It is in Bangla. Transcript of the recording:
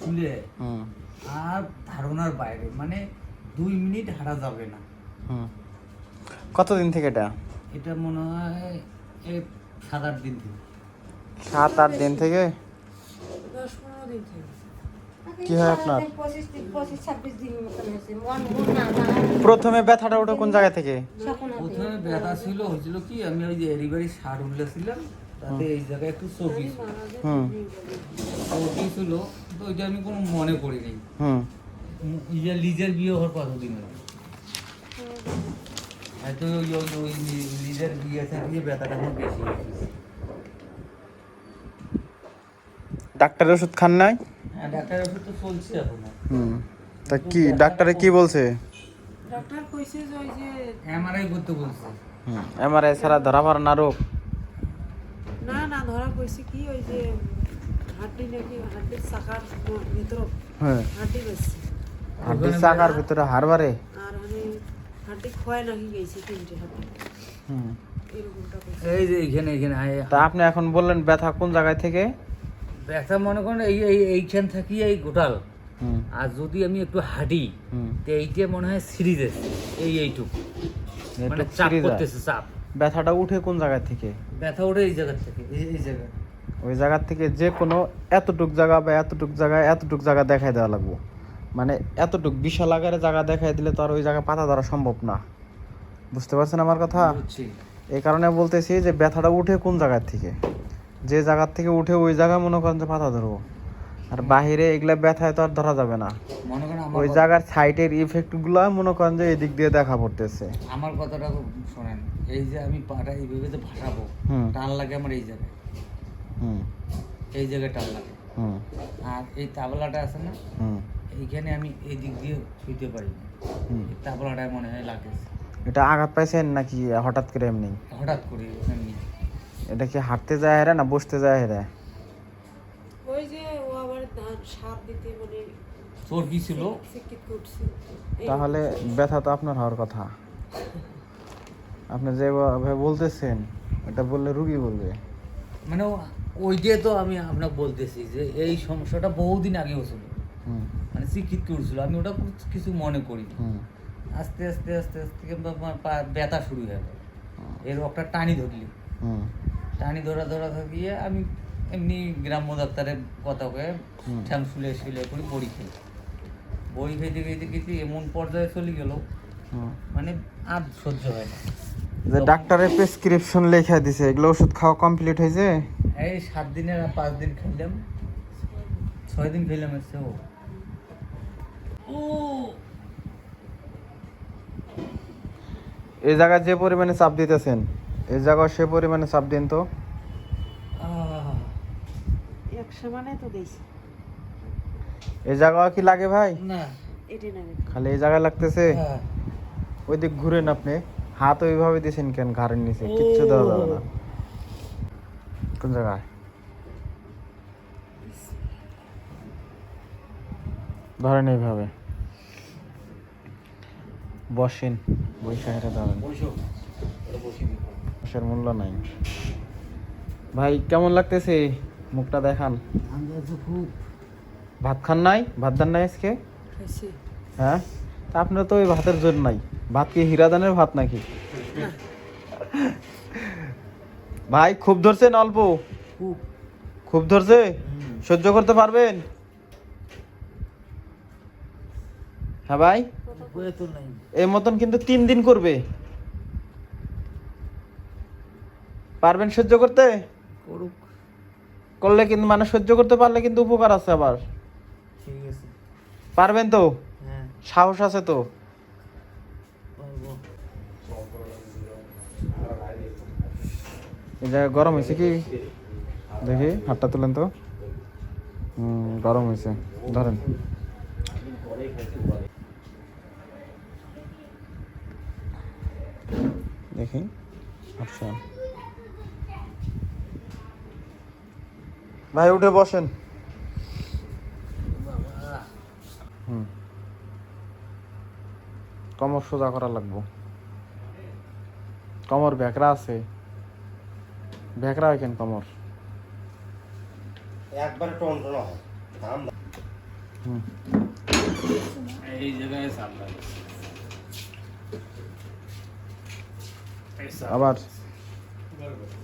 শুলে আর ধারণার বাইরে, মানে 2 মিনিট হাঁটা যাবে না। কতদিন থেকে এটা? এটা মনে হয় এই 7-8 দিন থেকে। 7-8 দিন থেকে? 10-15 দিন থেকে। কি হয় আপনার? 25-26 দিন মতন হয়েছে। প্রথমে ব্যথাটা ওঠে কোন জায়গা থেকে? প্রথমে ব্যথা ছিল, হয়েছিল কি আমি ওই যে এরিবারি সার উঠলেছিলাম, তাতে এই জায়গায় একটু চর্বি ছিল। চর্বি ছিল, তো ওইটা আমি কোনো মনে করিনি। লিজের বিয়ে হওয়ার কতদিন হলো, হয়তো ওই লিজের বিয়ে থেকে ব্যথাটা আমার বেশি হয়েছে। ডাক্তারের ওষুধ খান নাই? হ্যাঁ, ডাক্তারের ওষুধ তো চলছে এখন। তা কি ডাক্তারে কি বলছে? ডাক্তার কইছে যে ওই যে এমআরআই করতে বলছে। এমআরআই ছাড়া ধরা পড়ে না রোগ? না ধরা কইছে কি ওই যে হাড্ডি নাকি হাড্ডির চাকার ভিতর হাড্ডি বেশি, হাড্ডির চাকার ভিতরে হাড় বাড়ে, আর মানে হাড্ডি ক্ষয় নাকি গেছে 3টে হাড্ডি। এরকমটা কইছে। এই যে এখানে তা আপনি এখন বললেন ব্যথা কোন জায়গায় থেকে? ব্যথা মনে করেন এইখান থাকি এই গোটাল, আর যদি আমি একটু হাঁটি তো এইটা মনে হয় সিরিজের এইটুকু, মানে চাপ করতেছে, চাপ। ব্যথাটা উঠে কোন জায়গা থেকে? ব্যথা ওঠে এই জায়গা থেকে, এই জায়গা, ওই জায়গা থেকে যে কোনো এতটুক জায়গা বা এতটুক জায়গা দেখাই দেওয়া লাগবে। মানে এতটুক বিশাল আকারে জায়গা দেখাই দিলে তো আর ওই জায়গা পাতা ধরা সম্ভব না। বুঝতে পারছেন আমার কথা? এই কারণে বলতেছি যে ব্যথাটা উঠে কোন জায়গার থেকে, যে জায়গার থেকে উঠে ওই জায়গায় মনে করেন যে পাতা ধরবো। আর বাহিরে এগুলা ব্যথায় তো আর ধরা যাবে না। মনে করেন ওই জায়গার সাইটের ইফেক্টগুলো মনে করেন যে এদিক দিয়ে দেখা পড়তেছে। আমার কথাটা শোনেন, এই যে আমি পাটা এইভাবে যে ভাসাবো, টান লাগে আমার এই জায়গায়, এই জায়গায় টান লাগে। আর এই তাবলাটা আছে না, এইখানে আমি এই দিক দিয়ে ছুঁতে পারি না, এই তাবলাটায় মনে হয় লাগে। এটা আঘাত পাইছেন নাকি হঠাৎ করে এমনি? হঠাৎ করে এমনি। এটা কি হাঁটতে যায় হেরা না বসতে যায় হেরা? ওই যে ও আবার সাপ দিতে মানে চর্বি ছিল, চিকিৎ করছে। তাহলে ব্যথা তো আপনার হওয়ার কথা। আপনি যেভাবে বলতেছেন এটা বললে রুগী বলবে। মানে ওই দিয়ে তো আমি আপনাকে বলতেছি যে এই সমস্যাটা বহুদিন আগে হয়েছিল, মানে চিকিৎ করছিল, আমি ওটা কিছু মনে করি। আস্তে আস্তে আস্তে আস্তে কিন্তু আমার ব্যথা শুরু হয়ে গেল। এর একটা টানি ধরলি, টানি ধরা থাকিয়ে আমি এমনি গ্রাম্য ডাক্তারের কথা কয়ে ঠ্যাং শুলে করে বড়ি খেতে খেতে এমন পর্যায়ে চলে গেল, মানে আর সহ্য হয় না। যে ডাক্তারের প্রেসক্রিপশন লেখা দিছে এগুলো ওষুধ খাওয়া কমপ্লিট হয়েছে? এই 7 দিনের আর 5 দিন খেলাম, 6 দিন খেলাম। এসছে ও এই জায়গায় যে পরিমাণে চাপ দিতেছেন এই জায়গায় সে পরিমাণে চাপ দিন তো। এক সমানে তো দেইছি। এই জায়গায় কি লাগে ভাই? না, এটাই না খালি এই জায়গায় লাগতেছে। ওই দিক ঘুরেন আপনি, হাত ওইভাবে দিয়েছেন কেন ঘাড়ের নিচে? কিচ্ছু দেওয়া যাবে না। কোন জায়গায়? ধরেন এইভাবে বসেন, বৈশা হেরে ধরেন, বসের মূল্য নাই। ভাই কেমন লাগতেছে? মুখটা দেখান। খুব। ভাত খান নাই? ভাত দেন নাই আজকে? খাইছি। হ্যাঁ, তা আপনার তো ওই ভাতের জোর নাই। ভাত কি হীরাদানের ভাত নাকি? ভাই খুব ধরছে না অল্প? খুব ধরছে? সহ্য করতে পারবেন? হ্যাঁ ভাই, এই মতন কিন্তু 3 দিন করবে। পারবেন সহ্য করতে? করলে কিন্তু মানে সহ্য করতে পারলে কিন্তু উপকার আছে আবার। ঠিক আছে, পারবেন তো? হ্যাঁ সাহস আছে তো? এই জায়গায় গরম হয়েছে কি দেখি, হাতটা তুলেন তো। গরম হয়েছে, ধরেন। দেখি, আচ্ছা ভাই উঠে বসেন। কমর সোজা করা লাগবো। কমর ভেকরা আছে, ভেকরা কেন কমর? একবারে টন টন হয়। হুম। এই জায়গায় সাপ লাগছে। এই সাপ। আবার গড়গড়।